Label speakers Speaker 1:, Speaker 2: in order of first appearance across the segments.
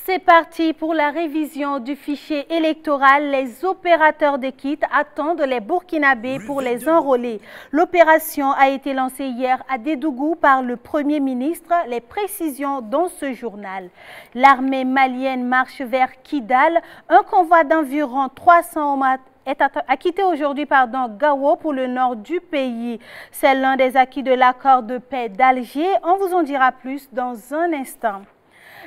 Speaker 1: C'est parti pour la révision du fichier électoral. Les opérateurs de kits attendent les Burkinabés pour les enrôler. L'opération a été lancée hier à Dédougou par le Premier ministre. Les précisions dans ce journal. L'armée malienne marche vers Kidal. Un convoi d'environ 300 hommes a quitté aujourd'hui Gao pour le nord du pays. C'est l'un des acquis de l'accord de paix d'Alger. On vous en dira plus dans un instant.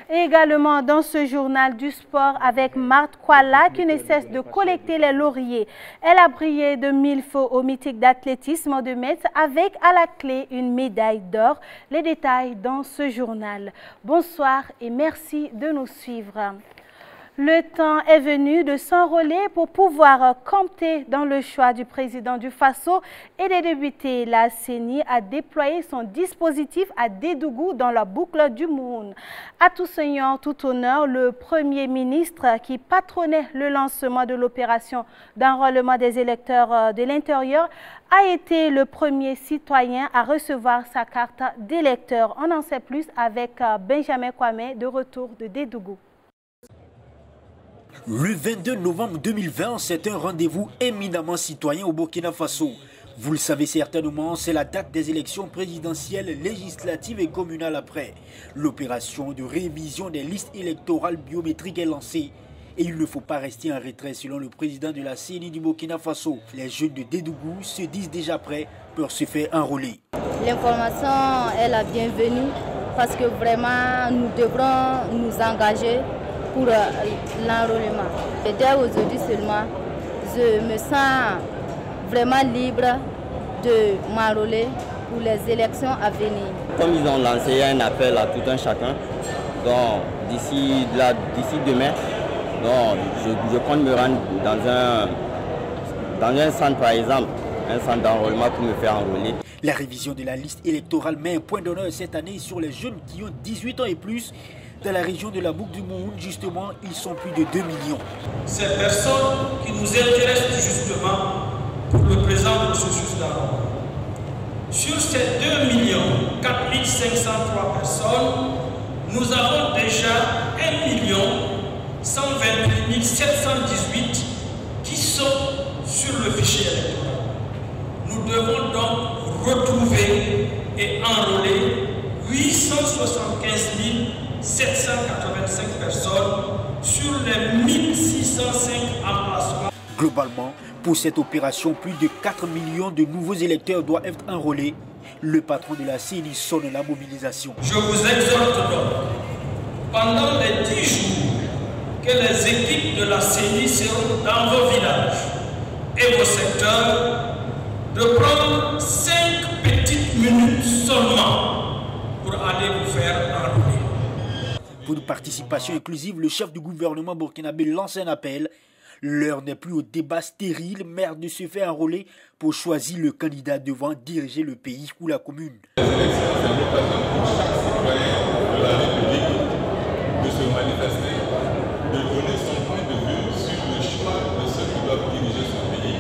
Speaker 1: Et également dans ce journal du sport avec Marthe Kuala qui ne cesse de collecter les lauriers. Elle a brillé de 1000 feux au mythique d'athlétisme de Metz avec à la clé une médaille d'or. Les détails dans ce journal. Bonsoir et merci de nous suivre. Le temps est venu de s'enrôler pour pouvoir compter dans le choix du président du Faso et de débuter. La CENI a déployé son dispositif à Dédougou dans la boucle du Moun. À tout seigneur, tout honneur, le Premier ministre qui patronnait le lancement de l'opération d'enrôlement des électeurs de l'intérieur a été le premier citoyen à recevoir sa carte d'électeur. On en sait plus avec Benjamin Kwame de retour de Dédougou.
Speaker 2: Le 22 novembre 2020, c'est un rendez-vous éminemment citoyen au Burkina Faso. Vous le savez certainement, c'est la date des élections présidentielles, législatives et communales après. L'opération de révision des listes électorales biométriques est lancée. Et il ne faut pas rester en retrait selon le président de la CENI du Burkina Faso. Les jeunes de Dédougou se disent déjà prêts pour se faire enrôler.
Speaker 3: L'information est la bienvenue parce que vraiment nous devrons nous engager pour l'enrôlement. Et dès aujourd'hui seulement, je me sens vraiment libre de m'enrôler pour les élections à venir.
Speaker 4: Comme ils ont lancé un appel à tout un chacun, donc d'ici demain, donc je compte me rendre dans un centre par exemple, un centre d'enrôlement pour me faire enrôler.
Speaker 2: La révision de la liste électorale met un point d'honneur cette année sur les jeunes qui ont 18 ans et plus. Dans la région de la boucle du Moun, justement, ils sont plus de 2 millions.
Speaker 5: Ces personnes qui nous intéressent justement pour le présent processus d'enrôlement. Sur ces 2 4 503 personnes, nous avons déjà 1 128 718 qui sont sur le fichier électoral. Nous devons donc retrouver et enrôler 875 785 personnes sur les 1605 emplacements.
Speaker 2: Globalement, pour cette opération, plus de 4 millions de nouveaux électeurs doivent être enrôlés. Le patron de la CENI sonne la mobilisation.
Speaker 5: Je vous exhorte donc, pendant les 10 jours que les équipes de la CENI seront dans vos villages et vos secteurs, de prendre 5 petites minutes seulement pour aller vous faire enrôler.
Speaker 2: Pour une participation inclusive, le chef du gouvernement burkinabé lance un appel. L'heure n'est plus au débat stérile, mais de se faire enrôler pour choisir le candidat devant diriger le pays ou la commune.
Speaker 6: Les élections, c'est l'occasion pour chaque citoyen de la République de se manifester, de donner son point de vue sur le choix de ceux qui doivent diriger son pays.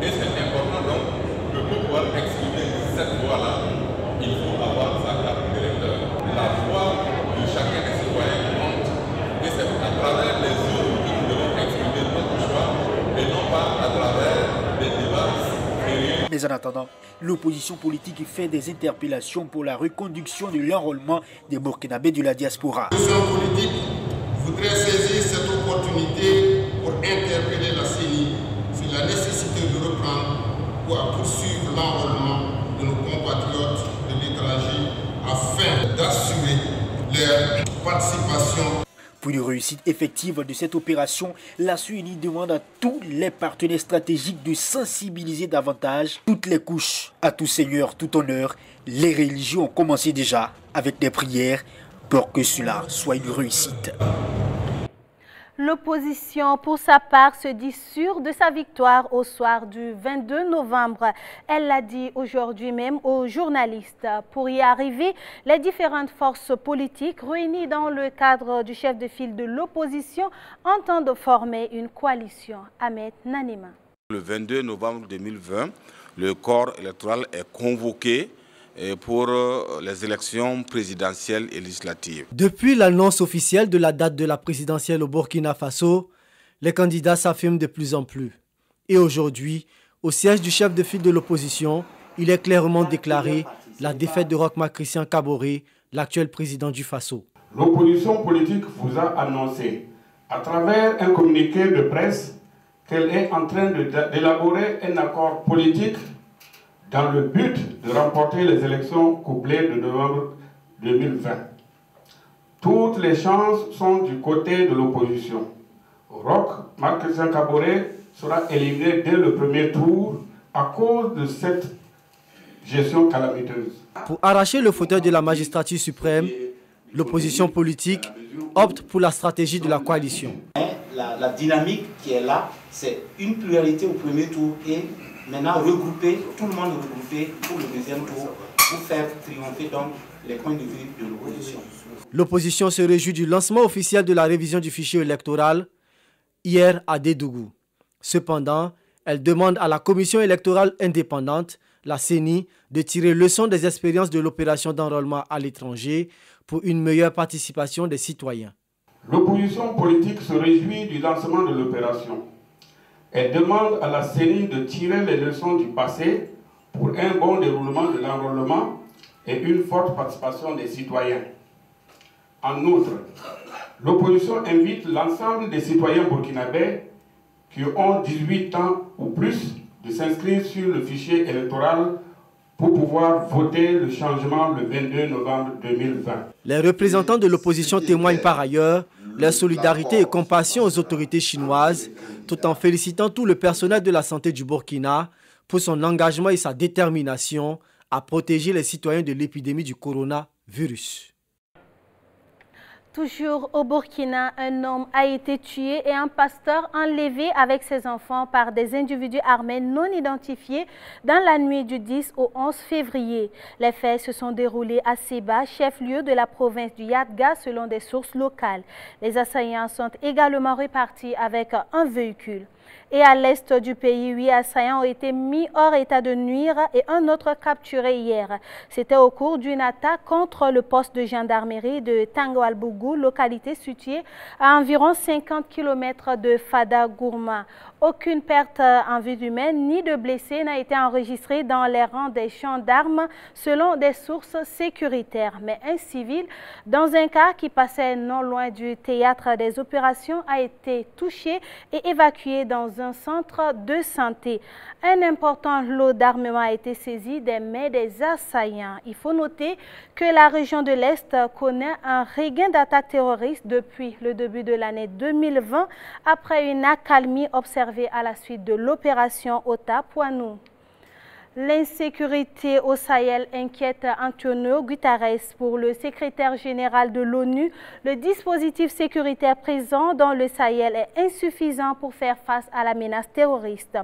Speaker 6: Et c'est important donc que pour pouvoir exprimer cette voix-là, il faut avoir sa carte d'électeur. La voix de chacun des citoyens compte. Et c'est à travers les urnes que nous devons exprimer notre choix et non pas à travers des débats sérieux.
Speaker 2: Mais en attendant, l'opposition politique fait des interpellations pour la reconduction de l'enrôlement des Burkinabés de la diaspora.
Speaker 7: L'opposition politique voudrait saisir cette opportunité pour interpeller la CENI sur la nécessité de reprendre ou à poursuivre l'enrôlement de nos compatriotes de l'étranger afin d'assurer leur participation.
Speaker 2: Pour une réussite effective de cette opération, la CENI demande à tous les partenaires stratégiques de sensibiliser davantage toutes les couches. À tout seigneur, tout honneur, les religions ont commencé déjà avec des prières pour que cela soit une réussite.
Speaker 1: L'opposition, pour sa part, se dit sûre de sa victoire au soir du 22 novembre. Elle l'a dit aujourd'hui même aux journalistes. Pour y arriver, les différentes forces politiques réunies dans le cadre du chef de file de l'opposition entendent former une coalition. Ahmed Nanima.
Speaker 8: Le 22 novembre 2020, le corps électoral est convoqué pour les élections présidentielles et législatives.
Speaker 9: Depuis l'annonce officielle de la date de la présidentielle au Burkina Faso, les candidats s'affirment de plus en plus. Et aujourd'hui, au siège du chef de file de l'opposition, il est clairement déclaré la défaite de Roch-Marc Christian Kaboré, l'actuel président du Faso.
Speaker 10: L'opposition politique vous a annoncé, à travers un communiqué de presse, qu'elle est en train d'élaborer un accord politique dans le but de remporter les élections couplées de novembre 2020. Toutes les chances sont du côté de l'opposition. Roch-Marc Christian Kaboré sera éliminé dès le premier tour à cause de cette gestion calamiteuse.
Speaker 9: Pour arracher le fauteuil de la magistrature suprême, l'opposition politique opte pour la stratégie de la coalition.
Speaker 11: La dynamique qui est là, c'est une pluralité au premier tour et maintenant regrouper, tout le monde regrouper pour le deuxième tour, pour faire triompher donc les points de vue de l'opposition.
Speaker 9: L'opposition se réjouit du lancement officiel de la révision du fichier électoral hier à Dédougou. Cependant, elle demande à la commission électorale indépendante, la CENI, de tirer leçon des expériences de l'opération d'enrôlement à l'étranger pour une meilleure participation des citoyens.
Speaker 10: L'opposition politique se réjouit du lancement de l'opération. Elle demande à la CENI de tirer les leçons du passé pour un bon déroulement de l'enrôlement et une forte participation des citoyens. En outre, l'opposition invite l'ensemble des citoyens burkinabés qui ont 18 ans ou plus de s'inscrire sur le fichier électoral pour pouvoir voter le changement le 22 novembre 2020.
Speaker 9: Les représentants de l'opposition témoignent par ailleurs leur solidarité et compassion aux autorités chinoises, tout en félicitant tout le personnel de la santé du Burkina pour son engagement et sa détermination à protéger les citoyens de l'épidémie du coronavirus.
Speaker 1: Toujours au Burkina, un homme a été tué et un pasteur enlevé avec ses enfants par des individus armés non identifiés dans la nuit du 10 au 11 février. Les faits se sont déroulés à Seba, chef-lieu de la province du Yatga, selon des sources locales. Les assaillants sont également repartis avec un véhicule. Et à l'est du pays, 8 assaillants ont été mis hors état de nuire et un autre capturé hier. C'était au cours d'une attaque contre le poste de gendarmerie de Tango-Albougou, localité située à environ 50 km de Fada Gourma. Aucune perte en vie humaine ni de blessés n'a été enregistrée dans les rangs des gendarmes selon des sources sécuritaires. Mais un civil, dans un cas qui passait non loin du théâtre des opérations, a été touché et évacué dans un centre de santé. Un important lot d'armement a été saisi des mains des assaillants. Il faut noter que la région de l'Est connaît un regain d'attaques terroristes depuis le début de l'année 2020 après une accalmie observée à la suite de l'opération Ota-Poinou. L'insécurité au Sahel inquiète Antonio Guterres. Pour le secrétaire général de l'ONU, le dispositif sécuritaire présent dans le Sahel est insuffisant pour faire face à la menace terroriste.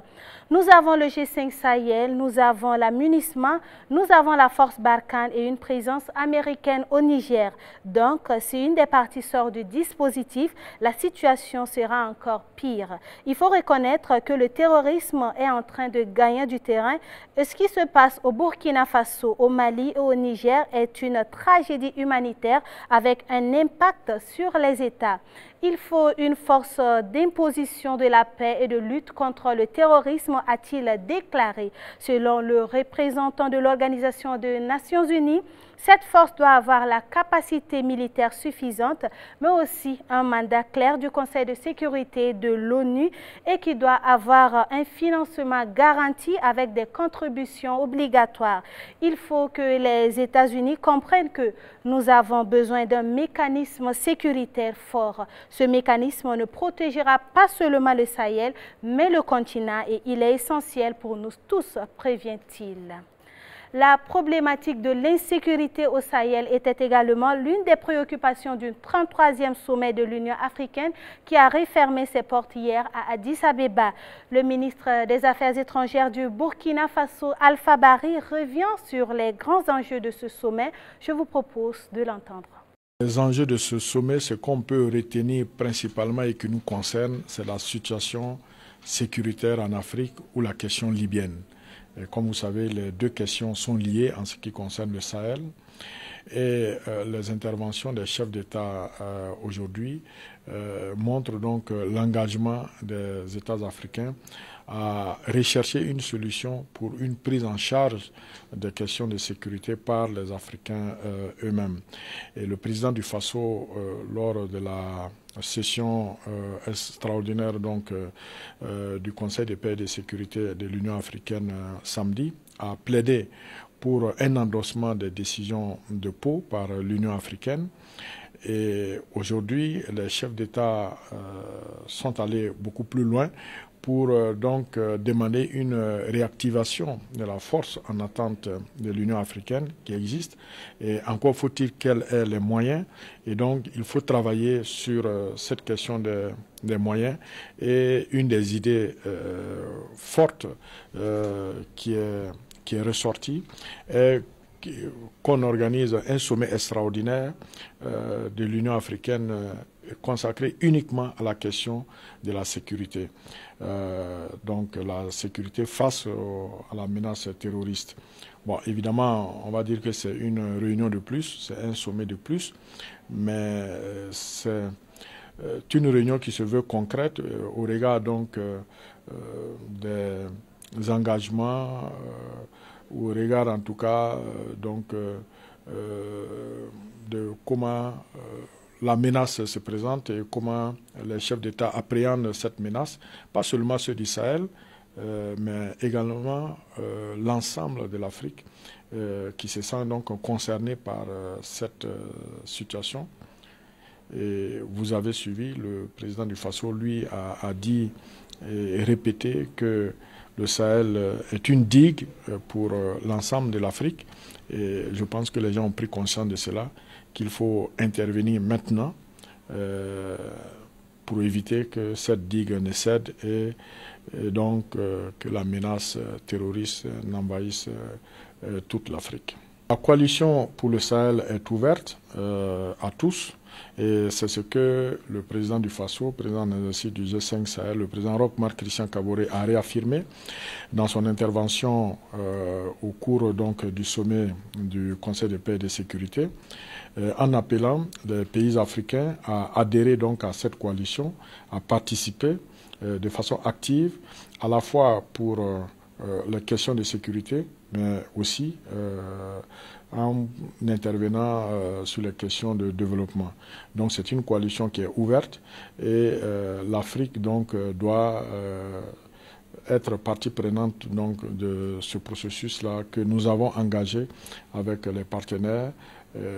Speaker 1: Nous avons le G5 Sahel, nous avons la MUNISMA, nous avons la force Barkhane et une présence américaine au Niger. Donc, si une des parties sort du dispositif, la situation sera encore pire. Il faut reconnaître que le terrorisme est en train de gagner du terrain. Ce qui se passe au Burkina Faso, au Mali et au Niger est une tragédie humanitaire avec un impact sur les États. Il faut une force d'imposition de la paix et de lutte contre le terrorisme, a-t-il déclaré. Selon le représentant de l'Organisation des Nations Unies, cette force doit avoir la capacité militaire suffisante, mais aussi un mandat clair du Conseil de sécurité de l'ONU et qui doit avoir un financement garanti avec des contributions obligatoires. Il faut que les États-Unis comprennent que nous avons besoin d'un mécanisme sécuritaire fort. Ce mécanisme ne protégera pas seulement le Sahel, mais le continent et il est essentiel pour nous tous, prévient-il. La problématique de l'insécurité au Sahel était également l'une des préoccupations du 33e sommet de l'Union africaine qui a refermé ses portes hier à Addis Abeba. Le ministre des Affaires étrangères du Burkina Faso, Alpha Bari, revient sur les grands enjeux de ce sommet. Je vous propose de l'entendre.
Speaker 12: Les enjeux de ce sommet, ce qu'on peut retenir principalement et qui nous concerne, c'est la situation sécuritaire en Afrique ou la question libyenne. Et comme vous savez, les deux questions sont liées en ce qui concerne le Sahel. Et les interventions des chefs d'État aujourd'hui montrent donc l'engagement des États africains à rechercher une solution pour une prise en charge des questions de sécurité par les Africains eux-mêmes. Et le président du Faso, lors de la session extraordinaire donc, du Conseil de paix et de sécurité de l'Union africaine samedi, a plaidé pour un endossement des décisions de Pau par l'Union africaine. Et aujourd'hui, les chefs d'État sont allés beaucoup plus loin pour donc demander une réactivation de la force en attente de l'Union africaine qui existe. Et encore faut-il qu'elle ait les moyens. Et donc, il faut travailler sur cette question des moyens. Et une des idées fortes qui est ressortie est qu'on organise un sommet extraordinaire de l'Union africaine consacré uniquement à la question de la sécurité. Donc la sécurité face à la menace terroriste. Bon, évidemment, on va dire que c'est une réunion de plus, c'est un sommet de plus, mais c'est une réunion qui se veut concrète au regard donc des engagements, au regard en tout cas donc de comment la menace se présente et comment les chefs d'État appréhendent cette menace, pas seulement ceux du Sahel, mais également l'ensemble de l'Afrique qui se sent donc concerné par cette situation. Et vous avez suivi, le président du Faso, lui, a dit et répété que le Sahel est une digue pour l'ensemble de l'Afrique. Et je pense que les gens ont pris conscience de cela, qu'il faut intervenir maintenant pour éviter que cette digue ne cède et donc que la menace terroriste n'envahisse toute l'Afrique. La coalition pour le Sahel est ouverte à tous et c'est ce que le président du Faso, président du G5 Sahel, le président Roch-Marc Christian Kaboré a réaffirmé dans son intervention au cours donc, du sommet du Conseil de paix et de sécurité en appelant les pays africains à adhérer donc à cette coalition, à participer de façon active à la fois pour les questions de sécurité, mais aussi en intervenant sur les questions de développement. Donc c'est une coalition qui est ouverte et l'Afrique donc doit être partie prenante donc, de ce processus-là que nous avons engagé avec les partenaires,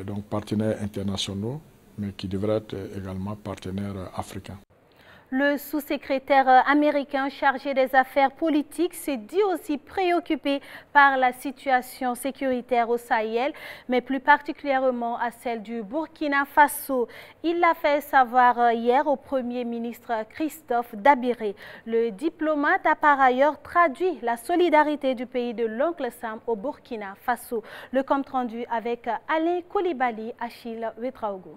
Speaker 12: donc partenaires internationaux, mais qui devraient être également partenaires africains.
Speaker 1: Le sous-secrétaire américain chargé des affaires politiques s'est dit aussi préoccupé par la situation sécuritaire au Sahel, mais plus particulièrement à celle du Burkina Faso. Il l'a fait savoir hier au Premier ministre Christophe Dabiré. Le diplomate a par ailleurs traduit la solidarité du pays de l'oncle Sam au Burkina Faso. Le compte rendu avec Alain Koulibaly, Achille Ouedraogo.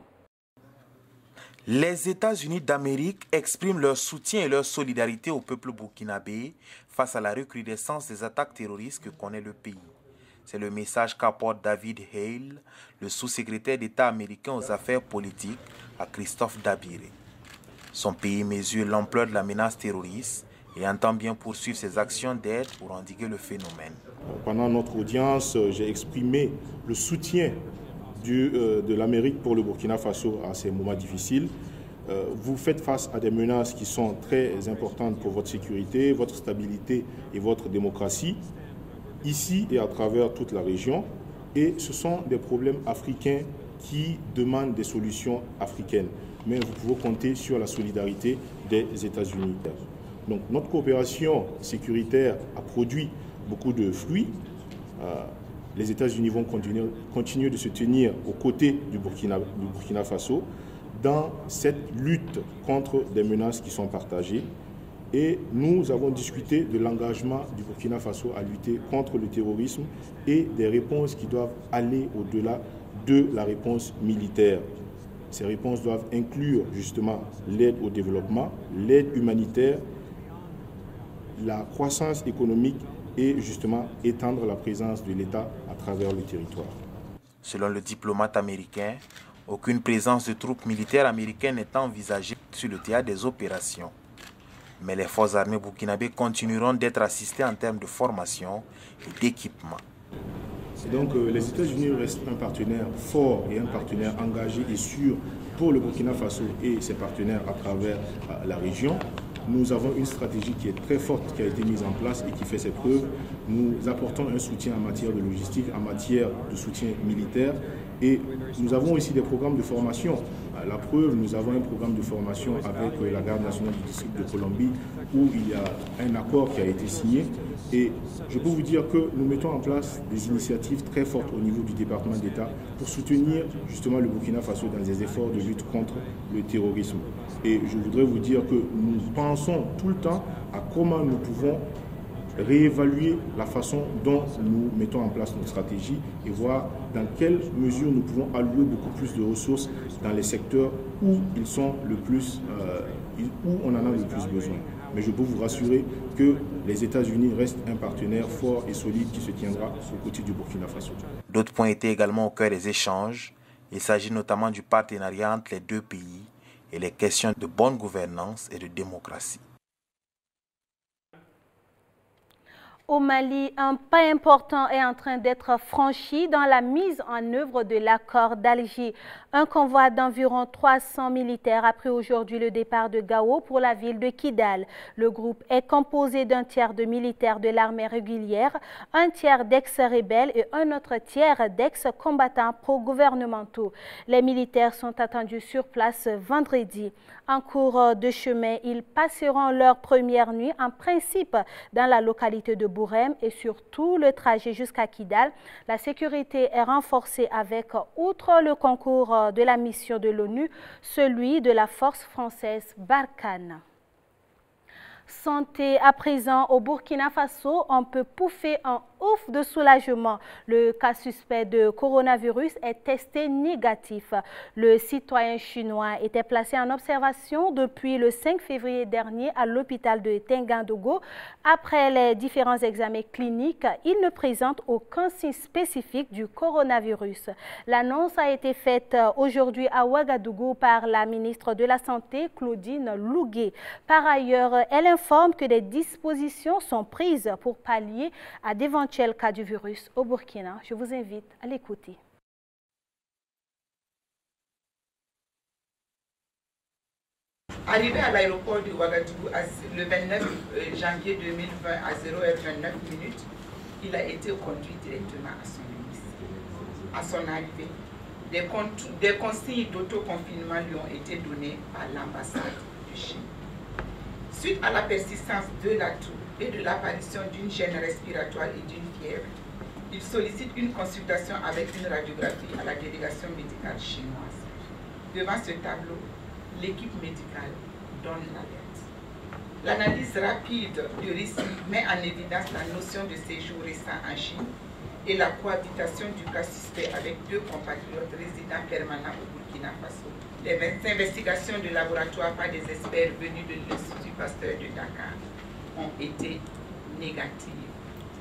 Speaker 13: Les États-Unis d'Amérique expriment leur soutien et leur solidarité au peuple burkinabé face à la recrudescence des attaques terroristes que connaît le pays. C'est le message qu'apporte David Hale, le sous-secrétaire d'État américain aux affaires politiques, à Christophe Dabiré. Son pays mesure l'ampleur de la menace terroriste et entend bien poursuivre ses actions d'aide pour endiguer le phénomène.
Speaker 14: Pendant notre audience, j'ai exprimé le soutien de l'Amérique pour le Burkina Faso à ces moments difficiles. Vous faites face à des menaces qui sont très importantes pour votre sécurité, votre stabilité et votre démocratie, ici et à travers toute la région. Et ce sont des problèmes africains qui demandent des solutions africaines. Mais vous pouvez compter sur la solidarité des États-Unis. Donc notre coopération sécuritaire a produit beaucoup de fruits. Les États-Unis vont continuer de se tenir aux côtés du Burkina Faso dans cette lutte contre des menaces qui sont partagées. Et nous avons discuté de l'engagement du Burkina Faso à lutter contre le terrorisme et des réponses qui doivent aller au-delà de la réponse militaire. Ces réponses doivent inclure justement l'aide au développement, l'aide humanitaire, la croissance économique et justement étendre la présence de l'État à travers le territoire.
Speaker 13: Selon le diplomate américain, aucune présence de troupes militaires américaines n'est envisagée sur le théâtre des opérations. Mais les forces armées burkinabées continueront d'être assistées en termes de formation et d'équipement.
Speaker 14: Donc les États-Unis restent un partenaire fort et un partenaire engagé et sûr pour le Burkina Faso et ses partenaires à travers la région. Nous avons une stratégie qui est très forte, qui a été mise en place et qui fait ses preuves. Nous apportons un soutien en matière de logistique, en matière de soutien militaire et nous avons aussi des programmes de formation. La preuve, nous avons un programme de formation avec la Garde nationale du district de Colombie où il y a un accord qui a été signé et je peux vous dire que nous mettons en place des initiatives très fortes au niveau du département d'État pour soutenir justement le Burkina Faso dans des efforts de lutte contre le terrorisme. Et je voudrais vous dire que nous pensons tout le temps à comment nous pouvons réévaluer la façon dont nous mettons en place notre stratégie et voir dans quelle mesure nous pouvons allouer beaucoup plus de ressources dans les secteurs où ils sont le plus, où on en a le plus besoin. Mais je peux vous rassurer que les États-Unis restent un partenaire fort et solide qui se tiendra aux côtés du Burkina Faso.
Speaker 13: D'autres points étaient également au cœur des échanges. Il s'agit notamment du partenariat entre les deux pays et les questions de bonne gouvernance et de démocratie.
Speaker 1: Au Mali, un pas important est en train d'être franchi dans la mise en œuvre de l'accord d'Alger. Un convoi d'environ 300 militaires a pris aujourd'hui le départ de Gao pour la ville de Kidal. Le groupe est composé d'un tiers de militaires de l'armée régulière, un tiers d'ex-rebelles et un autre tiers d'ex-combattants pro-gouvernementaux. Les militaires sont attendus sur place vendredi. En cours de chemin, ils passeront leur première nuit en principe dans la localité de Bourem et sur tout le trajet jusqu'à Kidal. La sécurité est renforcée avec, outre le concours de la mission de l'ONU, celui de la force française Barkhane. Santé à présent au Burkina Faso, on peut pouffer un ouf de soulagement. Le cas suspect de coronavirus est testé négatif. Le citoyen chinois était placé en observation depuis le 5 février dernier à l'hôpital de Tengandogo. Après les différents examens cliniques, il ne présente aucun signe spécifique du coronavirus. L'annonce a été faite aujourd'hui à Ouagadougou par la ministre de la Santé, Claudine Lougué. Par ailleurs, elle informe que des dispositions sont prises pour pallier à d'éventuels cas du virus au Burkina. Je vous invite à l'écouter.
Speaker 15: Arrivé à l'aéroport de Ouagadougou le 29 janvier 2020 à 0h29, il a été conduit directement à son domicile. À son arrivée, des consignes d'autoconfinement lui ont été données par l'ambassade de Chine. Suite à la persistance de la toux et de l'apparition d'une gêne respiratoire et d'une fièvre, il sollicite une consultation avec une radiographie à la délégation médicale chinoise. Devant ce tableau, l'équipe médicale donne l'alerte. L'analyse rapide du risque met en évidence la notion de séjour récent en Chine et la cohabitation du cas suspect avec deux compatriotes résidents permanents au Burkina Faso. Les investigations de laboratoire par des experts venus de l'Institut Pasteur de Dakar ont été négatives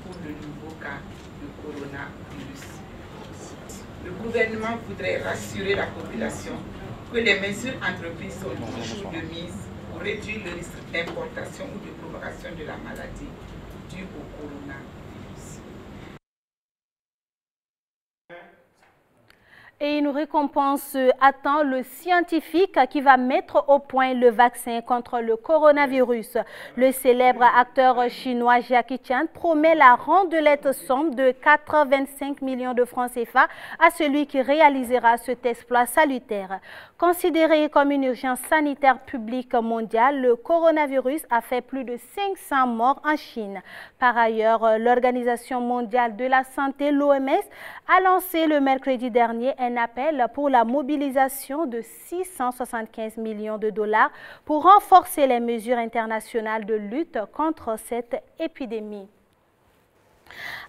Speaker 15: pour le nouveau cas de coronavirus. Le gouvernement voudrait rassurer la population que les mesures entreprises sont toujours de mise pour réduire le risque d'importation ou de propagation de la maladie due au coronavirus.
Speaker 1: Et une récompense attend le scientifique qui va mettre au point le vaccin contre le coronavirus. Le célèbre acteur chinois Jackie Chan promet la rondelette somme de 85 millions de francs CFA à celui qui réalisera cet exploit salutaire. Considéré comme une urgence sanitaire publique mondiale, le coronavirus a fait plus de 500 morts en Chine. Par ailleurs, l'Organisation mondiale de la santé, l'OMS, a lancé le mercredi dernier un appel pour la mobilisation de 675 millions de dollars pour renforcer les mesures internationales de lutte contre cette épidémie.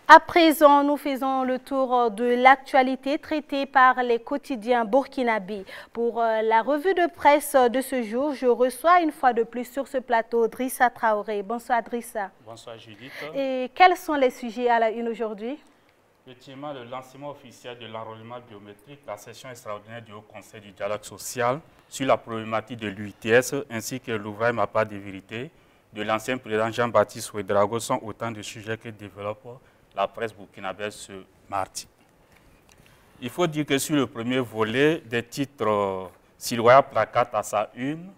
Speaker 1: À présent, nous faisons le tour de l'actualité traitée par les quotidiens burkinabés. Pour la revue de presse de ce jour, je reçois une fois de plus sur ce plateau Drissa Traoré. Bonsoir Drissa.
Speaker 16: Bonsoir Judith.
Speaker 1: Et quels sont les sujets à la une aujourd'hui?
Speaker 16: Effectivement, le lancement officiel de l'enrôlement biométrique, la session extraordinaire du Haut Conseil du dialogue social sur la problématique de l'UITS ainsi que l'ouvrage Ma part de vérité de l'ancien président Jean-Baptiste Ouédraogo sont autant de sujets que développe la presse burkinabèse ce mardi. Il faut dire que sur le premier volet des titres, Siloya placate à sa une,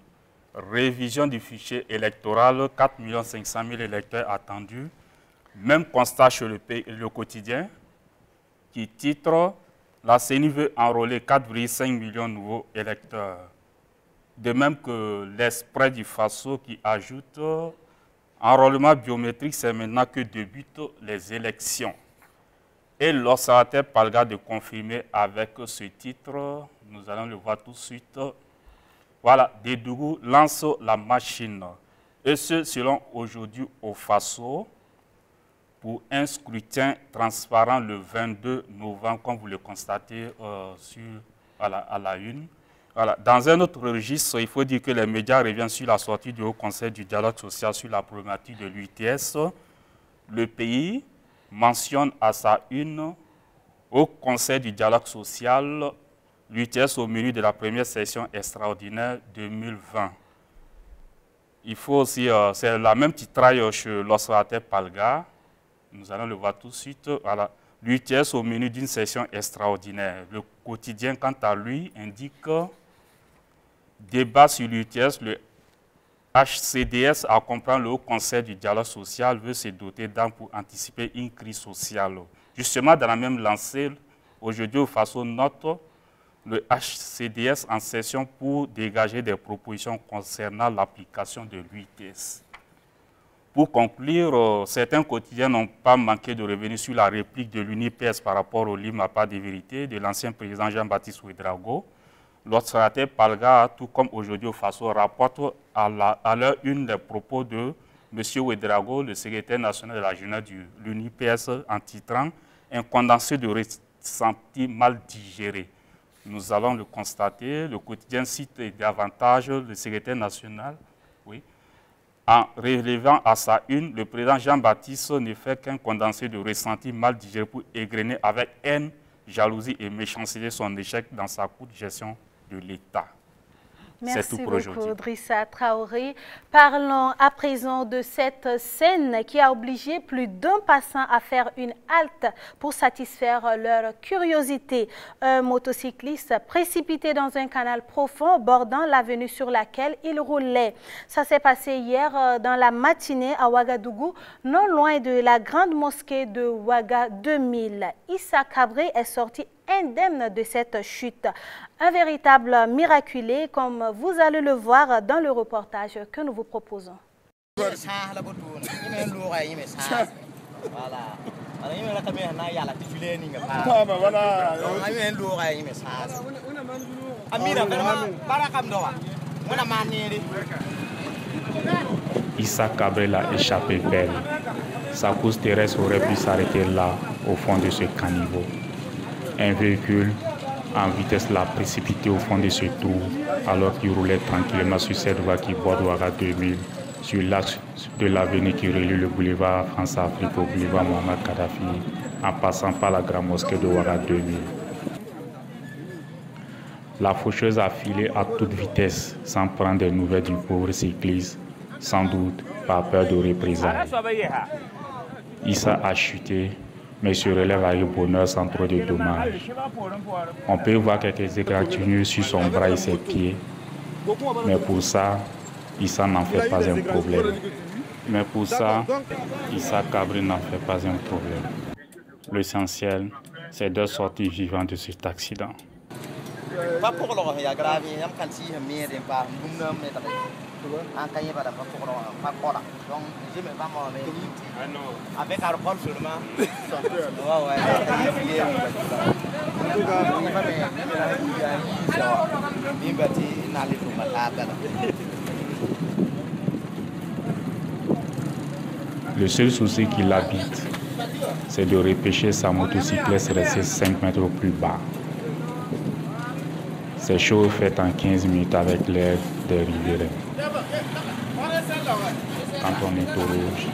Speaker 16: révision du fichier électoral, 4 500 000 électeurs attendus, même constat chez le quotidien, qui titre « La CENI veut enrôler 4,5 millions de nouveaux électeurs ». De même que l'Express du Faso qui ajoute « Enrôlement biométrique, c'est maintenant que débutent les élections ». Et l'observateur Palga de confirmer avec ce titre, nous allons le voir tout de suite. Voilà, Dédougou lance la machine. Et ce, selon aujourd'hui au Faso, pour un scrutin transparent le 22 novembre, comme vous le constatez à la une. Voilà. Dans un autre registre, il faut dire que les médias reviennent sur la sortie du Haut Conseil du dialogue social sur la problématique de l'UITS. Le pays mentionne à sa une au Conseil du dialogue social l'UITS au menu de la première session extraordinaire 2020. Il faut aussi, c'est la même titraille chez l'observateur Palga. Nous allons le voir tout de suite. Voilà. L'UITS au menu d'une session extraordinaire. Le quotidien, quant à lui, indique débat sur l'UITS. Le HCDS, à comprendre le Haut Conseil du dialogue social, veut se doter d'armes pour anticiper une crise sociale. Justement, dans la même lancée, aujourd'hui, au Faso note le HCDS en session pour dégager des propositions concernant l'application de l'UITS. Pour conclure, certains quotidiens n'ont pas manqué de revenir sur la réplique de l'UNIPS par rapport au livre Ma part de vérité de l'ancien président Jean-Baptiste Ouédraogo. L'observateur Palga, tout comme aujourd'hui au Faso, rapporte à l'heure une des propos de M. Ouédraogo, le secrétaire national de la jeunesse de l'UNIPS, en titrant « Un condensé de ressentis mal digérés ». Nous allons le constater. Le quotidien cite davantage le secrétaire national, oui, en relevant à sa une, le président Jean-Baptiste ne fait qu'un condensé de ressentis mal digérés pour égrener avec haine, jalousie et méchanceté son échec dans sa courte gestion de l'État.
Speaker 1: Merci beaucoup, Drissa Traoré. Parlons à présent de cette scène qui a obligé plus d'un passant à faire une halte pour satisfaire leur curiosité. Un motocycliste précipité dans un canal profond bordant l'avenue sur laquelle il roulait. Ça s'est passé hier dans la matinée à Ouagadougou, non loin de la grande mosquée de Ouaga 2000. Issa Kabré est sorti indemne de cette chute. Un véritable miraculé, comme vous allez le voir dans le reportage que nous vous proposons.
Speaker 16: Issa Kabré l'a échappé belle. Sa course terrestre aurait pu s'arrêter là, au fond de ce caniveau. Un véhicule en vitesse l'a précipité au fond de ce trou alors qu'il roulait tranquillement sur cette voie qui borde Ouaga 2000 sur l'axe de l'avenue qui relie le boulevard France-Afrique au boulevard Mohamed Kadhafi en passant par la grande mosquée de Ouaga 2000. La faucheuse a filé à toute vitesse sans prendre des nouvelles du pauvre cycliste, sans doute par peur de représailles. Issa a chuté mais se relève avec bonheur sans trop de dommages. On peut voir quelques égratignures sur son bras et ses pieds, mais pour ça, Issa n'en fait pas un problème. Issa Kabré n'en fait pas un problème. L'essentiel, c'est de sortir vivant de cet accident.
Speaker 17: Avec alcool seulement.
Speaker 16: Le seul souci qui l'habite, c'est de repêcher sa motocyclette restée 5 mètres au plus bas. C'est chose faite en 15 minutes avec l'aide des riverains. Quand on interroge,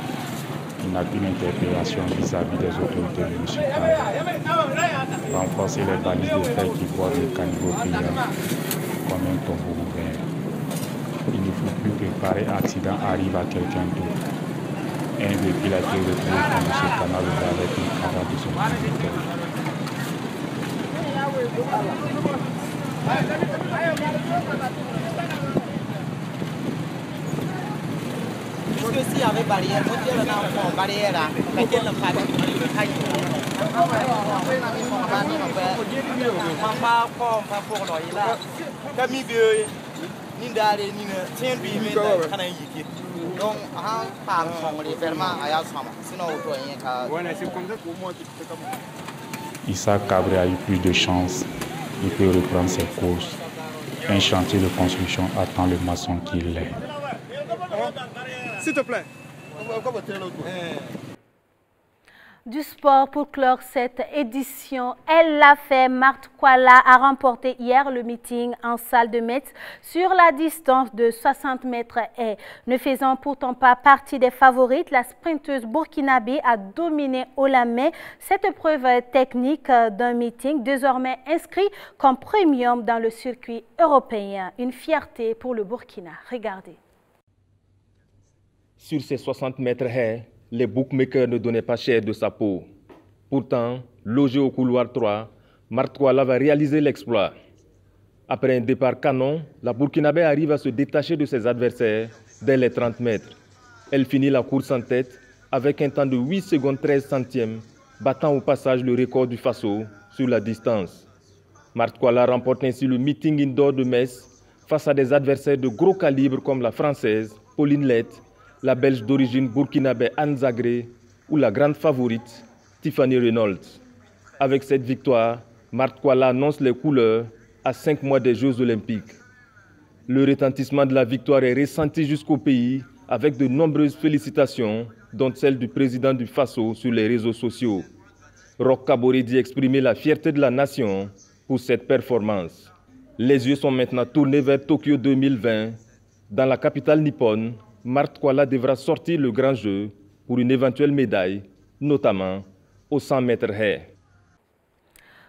Speaker 16: il n'a qu'une interpellation vis-à-vis des autorités municipales. Renforcer les balises de fer qui portent les caniveaux payants comme un tombeau ouvert. Il ne faut plus que pareil accident arrive à quelqu'un d'autre. Un véhicule a été retrouvé au fond de ce canal avec une caméra de son conducteur.
Speaker 17: Puisque s'il y avait barrière, on tient la barrière là, laquelle ne pas
Speaker 16: Issa Cabré a eu plus de chance. Il peut reprendre ses courses. Un chantier de construction attend le maçon qu'il est.
Speaker 18: S'il te plaît.
Speaker 1: Du sport pour clore cette édition, elle l'a fait. Marthe Kuala a remporté hier le meeting en salle de Metz sur la distance de 60 mètres et ne faisant pourtant pas partie des favorites, la sprinteuse burkinabé a dominé haut la main cette épreuve technique d'un meeting désormais inscrit comme premium dans le circuit européen. Une fierté pour le Burkina. Regardez.
Speaker 19: Sur ces 60 mètres haies, les bookmakers ne donnaient pas cher de sa peau. Pourtant, logé au couloir 3, Marthe Kuala va réaliser l'exploit. Après un départ canon, la Burkinabé arrive à se détacher de ses adversaires dès les 30 mètres. Elle finit la course en tête avec un temps de 8 secondes 13 centièmes, battant au passage le record du Faso sur la distance. Marthe Kuala remporte ainsi le meeting indoor de Metz face à des adversaires de gros calibre comme la Française Pauline Lett, la Belge d'origine burkinabé Anne Zagré ou la grande favorite Tiffany Reynolds. Avec cette victoire, Marthe Kuala annonce les couleurs à 5 mois des Jeux Olympiques. Le retentissement de la victoire est ressenti jusqu'au pays avec de nombreuses félicitations, dont celle du président du Faso sur les réseaux sociaux. Roch Kaboré dit exprimer la fierté de la nation pour cette performance. Les yeux sont maintenant tournés vers Tokyo 2020. Dans la capitale nippone, Marthe Kuala devra sortir le grand jeu pour une éventuelle médaille, notamment aux 100 mètres haies.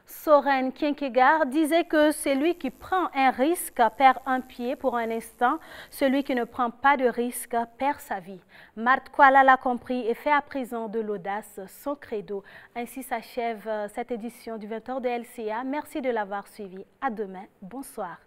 Speaker 1: Soren Kierkegaard disait que celui qui prend un risque perd un pied pour un instant, celui qui ne prend pas de risque perd sa vie. Marthe Kuala l'a compris et fait à présent de l'audace son credo. Ainsi s'achève cette édition du 20h de LCA. Merci de l'avoir suivi. À demain. Bonsoir.